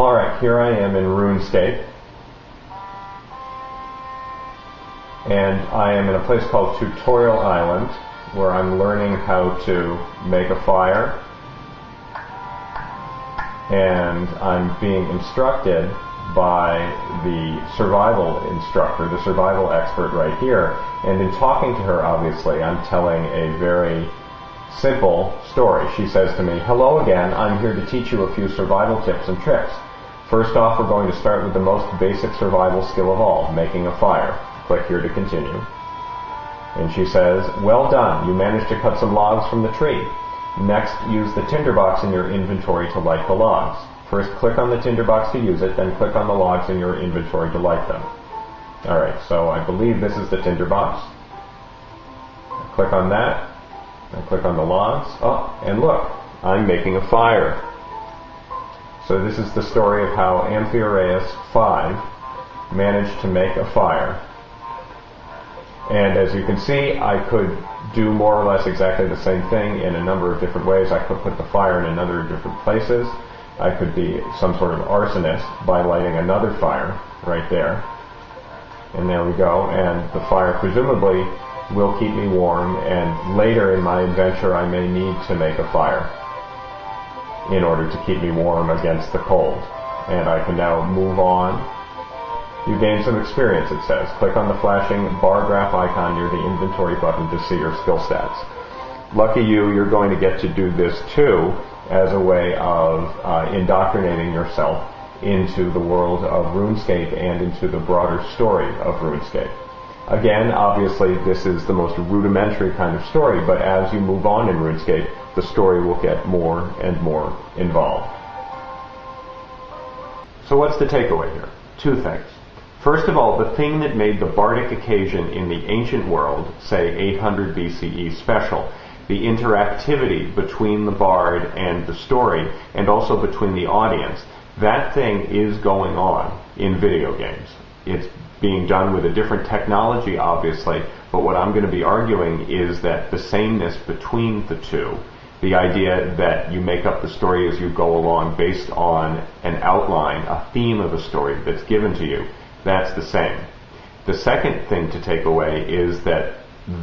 Alright, here I am in RuneScape, and I am in a place called Tutorial Island, where I'm learning how to make a fire, and I'm being instructed by the survival instructor, the survival expert right here, and in talking to her, obviously, I'm telling a very simple story. She says to me, "Hello again, I'm here to teach you a few survival tips and tricks. First off, we're going to start with the most basic survival skill of all, making a fire. Click here to continue." And she says, "Well done, you managed to cut some logs from the tree. Next, use the tinderbox in your inventory to light the logs. First, click on the tinderbox to use it, then click on the logs in your inventory to light them." Alright, so I believe this is the tinderbox. I click on that. I click on the logs. Oh, and look, I'm making a fire. So this is the story of how Amphiaraus 5 managed to make a fire. And as you can see, I could do more or less exactly the same thing in a number of different ways. I could put the fire in a number of different places. I could be some sort of arsonist by lighting another fire right there. And there we go. And the fire presumably will keep me warm, and later in my adventure I may need to make a fire in order to keep me warm against the cold. And I can now move on. You gain some experience, it says. Click on the flashing bar graph icon near the inventory button to see your skill stats. Lucky you, you're going to get to do this too as a way of indoctrinating yourself into the world of RuneScape and into the broader story of RuneScape. Again, obviously this is the most rudimentary kind of story, but as you move on in RuneScape, the story will get more and more involved. So what's the takeaway here? Two things. First of all, the thing that made the Bardic Occasion in the ancient world, say 800 BCE special, the interactivity between the bard and the story, and also between the audience, that thing is going on in video games. It's being done with a different technology, obviously, but what I'm going to be arguing is that the sameness between the two, the idea that you make up the story as you go along based on an outline, a theme of a story that's given to you, that's the same. The second thing to take away is that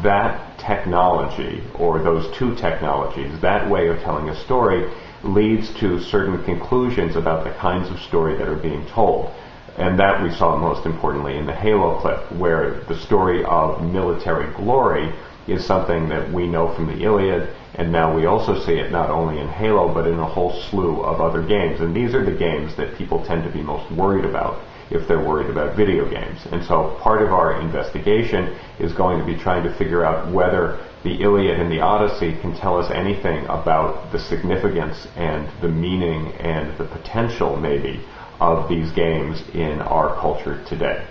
that technology, or those two technologies, that way of telling a story, leads to certain conclusions about the kinds of story that are being told. And that we saw most importantly in the Halo clip, where the story of military glory is something that we know from the Iliad, and now we also see it not only in Halo, but in a whole slew of other games. And these are the games that people tend to be most worried about if they're worried about video games. And so part of our investigation is going to be trying to figure out whether the Iliad and the Odyssey can tell us anything about the significance and the meaning and the potential, maybe, of these games in our culture today.